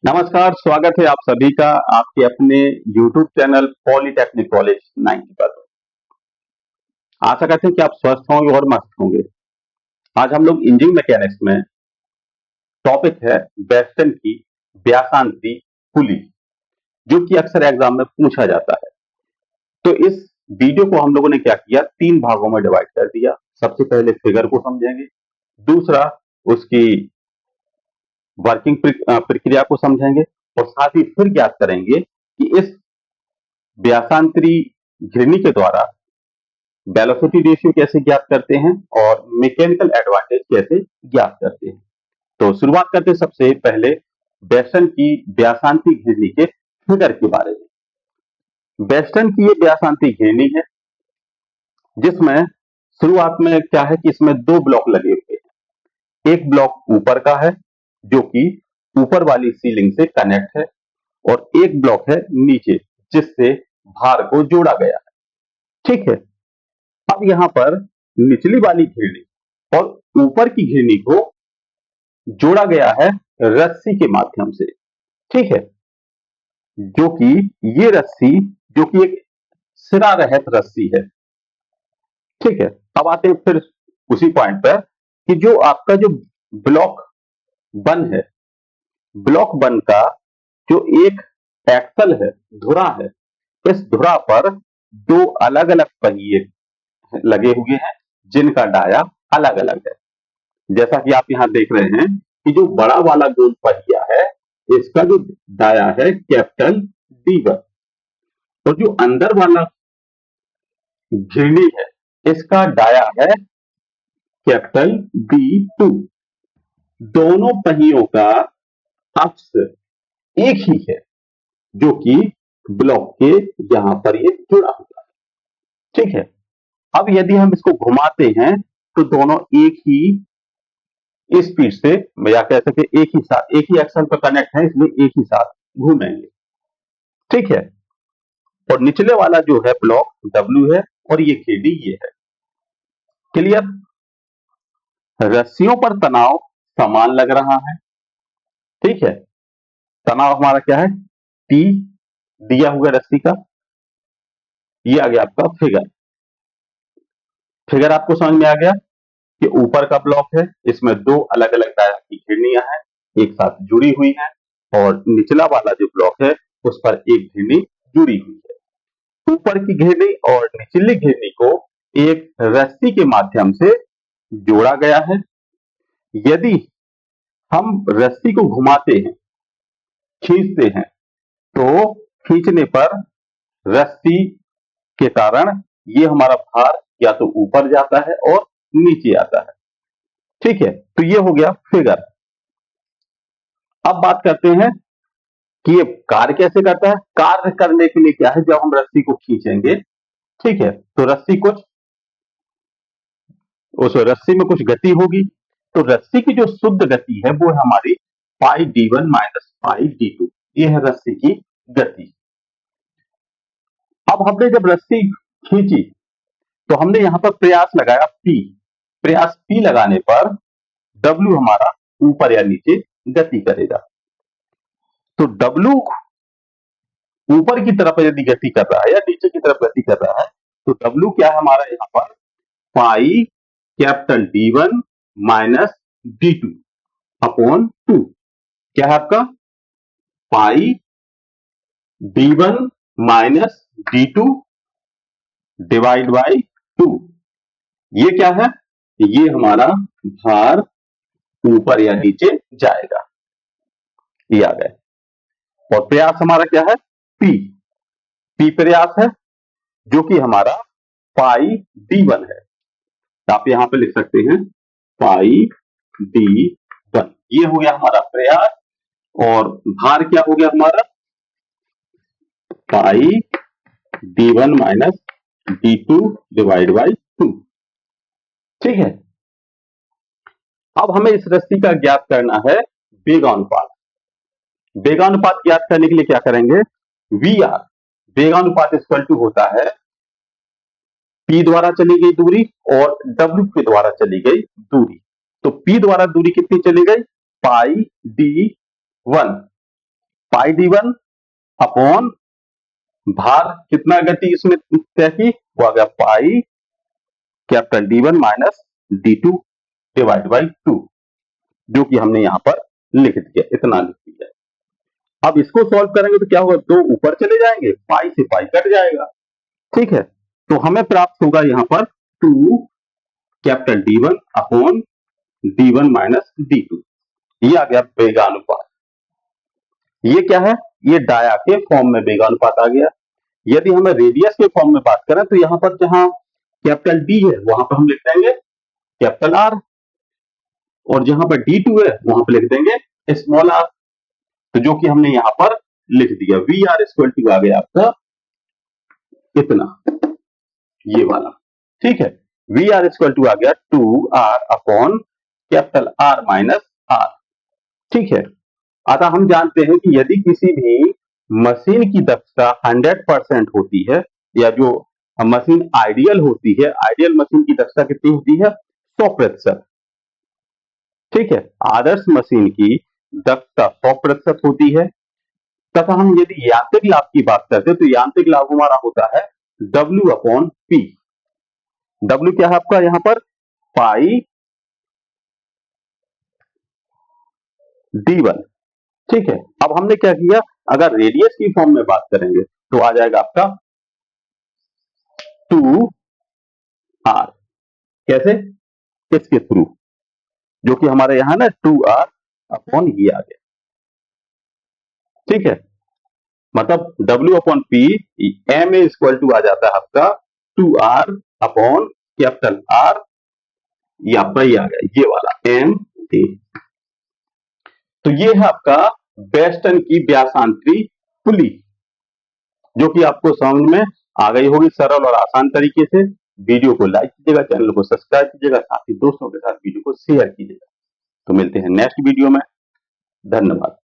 नमस्कार, स्वागत है आप सभी का आपके अपने YouTube चैनल पॉलिटेक्निक कॉलेज 90 पर। आशा करते हैं कि आप स्वस्थ होंगे और मस्त होंगे। आज हम लोग इंजीनियरिंग मैकेनिक्स में टॉपिक है बेस्टन की व्यासांतरी पुली, जो कि अक्सर एग्जाम में पूछा जाता है। तो इस वीडियो को हम लोगों ने क्या किया, 3 भागों में डिवाइड कर दिया। सबसे पहले फिगर को समझेंगे, दूसरा उसकी वर्किंग प्रक्रिया को समझेंगे और साथ ही फिर ज्ञात करेंगे कि इस व्यासांतरी घिरनी के द्वारा वेलोसिटी रेशियो कैसे ज्ञात करते हैं और मैकेनिकल एडवांटेज कैसे ज्ञात करते हैं। तो शुरुआत करते हैं सबसे पहले बेस्टन की व्यासांती घिरनी के फिगर के बारे में। बेस्टन की ये व्यासांती घिरनी है, जिसमें शुरुआत में क्या है कि इसमें 2 ब्लॉक लगे हुए हैं। एक ब्लॉक ऊपर का है, जो कि ऊपर वाली सीलिंग से कनेक्ट है, और एक ब्लॉक है नीचे, जिससे भार को जोड़ा गया है। ठीक है। अब यहां पर निचली वाली घिरनी और ऊपर की घिरनी को जोड़ा गया है रस्सी के माध्यम से। ठीक है, जो कि ये रस्सी, जो कि एक सिरा रहित रस्सी है। ठीक है। अब आते हैं फिर उसी पॉइंट पर कि जो आपका जो ब्लॉक वन है, ब्लॉक वन का जो एक एक्सल है, धुरा है, इस धुरा पर 2 अलग अलग पहिए लगे हुए हैं, जिनका डाया अलग अलग है। जैसा कि आप यहां देख रहे हैं कि जो बड़ा वाला गोल पहिया है, इसका जो डाया है कैपिटल D1, और जो अंदर वाला घिरनी है, इसका डाया है कैपिटल D2। दोनों पहियों का अक्ष एक ही है, जो कि ब्लॉक के यहां पर ये जुड़ा हुआ है। ठीक है। अब यदि हम इसको घुमाते हैं तो दोनों एक ही स्पीड से, या कह सके एक ही साथ, एक ही एक्सल पर कनेक्ट है, इसलिए एक ही साथ घूमेंगे। ठीक है। और निचले वाला जो है ब्लॉक W है, और ये KD ये है। क्लियर। रस्सियों पर तनाव समान लग रहा है। ठीक है। तनाव हमारा क्या है, T दिया हुआ रस्सी का। ये आ गया आपका फिगर। फिगर आपको समझ में आ गया कि ऊपर का ब्लॉक है, इसमें 2 अलग अलग डाया की घिरनियां हैं, एक साथ जुड़ी हुई हैं, और निचला वाला जो ब्लॉक है, उस पर एक घिरनी जुड़ी हुई है। ऊपर की घिरनी और निचली घिरनी को एक रस्सी के माध्यम से जोड़ा गया है। यदि हम रस्सी को घुमाते हैं, खींचते हैं, तो खींचने पर रस्सी के कारण ये हमारा भार या तो ऊपर जाता है और नीचे आता है। ठीक है। तो ये हो गया फिगर। अब बात करते हैं कि ये कार्य कैसे करता है। कार्य करने के लिए क्या है, जब हम रस्सी को खींचेंगे, ठीक है, तो रस्सी कुछ, उस रस्सी में कुछ गति होगी। तो रस्सी की जो शुद्ध गति है, वो है हमारी पाई D1 माइनस पाई D2। ये है रस्सी की गति। अब हमने जब रस्सी खींची, तो हमने यहां पर प्रयास लगाया P। प्रयास P लगाने पर W हमारा ऊपर या नीचे गति करेगा। तो W ऊपर की तरफ यदि गति कर रहा है या नीचे की तरफ गति कर रहा है, तो W क्या है हमारा यहां पर, pi capital D1 minus D2 upon 2। क्या है आपका, पाई D1 minus D2 divide by 2। ये क्या है, ये हमारा भार ऊपर या नीचे जाएगा। ये आ गए। और प्रयास हमारा क्या है, P। P प्रयास है, जो कि हमारा पाई D1 है। आप यहां पे लिख सकते हैं पाई D1। ये हो गया हमारा प्रयास, और भार क्या हो गया हमारा, पाई D1 minus D2 divide by 2। ठीक है। अब हमें इस रस्सी का ज्ञात करना है वेगानुपात। वेगानुपात ज्ञात करने के लिए क्या करेंगे, VR वेगानुपात इक्वल टू होता है P द्वारा चली गई दूरी और W के द्वारा चली गई दूरी। तो P द्वारा दूरी कितनी चली गई, पाई D1, पाई D1 अपॉन भार कितना गति इसमें तय की, वो आ गया pi capital D1 minus D2 divide by 2, जो कि हमने यहां पर लिख दिया, इतना लिख दिया। अब इसको सॉल्व करेंगे तो क्या होगा, दो ऊपर चले जाएंगे, पाई से पाई कट जाएगा, ठीक है। तो हमें प्राप्त होगा यहां पर 2 capital D1 upon D1 minus D2, ये आ गया वेगानुपात। ये क्या है, ये डाया के फॉर्म में वेगानुपात आ गया। यदि हमें रेडियस के फॉर्म में बात करें तो यहां पर जहां कैपिटल D है वहां पर हम लिख देंगे कैपिटल R, और जहां पर D2 है वहां पर लिख देंगे स्मॉल r, तो जो कि हमने यहां पर लिख दिया। वी आर इक्वल टू आ गया आपका इतना, ये वाला, ठीक है। वी आर इक्वल टू आ गया 2r upon capital R minus R, ठीक है। अतः हम जानते हैं कि यदि किसी भी मशीन की दक्षता 100% होती है, या जो मशीन आइडियल होती है, आइडियल मशीन की दक्षता कितनी होती है, 100%, ठीक है। आदर्श मशीन की दक्षता 100% होती है। तथा हम यदि यांत्रिक लाभ की बात करते हैं तो यांत्रिक लाभ हमारा होता है W अपॉन P। W क्या है आपका यहां पर, पाई D1, ठीक है। अब हमने क्या किया, अगर रेडियस की फॉर्म में बात करेंगे तो आ जाएगा आपका 2r, कैसे, इसके थ्रू, जो कि हमारे यहां ना 2r अपॉन ये आ गया, ठीक है। मतलब W upon P M equal to आ जाता है आपका 2r अपॉन कैपिटल R, ये आपका ये आ गया, ये वाला M A। तो ये है आपका बेस्टन की व्यासांतरी पुली, जो कि आपको समझ में आ गई होगी सरल और आसान तरीके से। वीडियो को लाइक कीजिएगा, चैनल को सब्सक्राइब कीजिएगा, साथ ही दोस्तों के साथ वीडियो को शेयर कीजिएगा। तो मिलते हैं नेक्स्ट वीडियो में, धन्यवाद।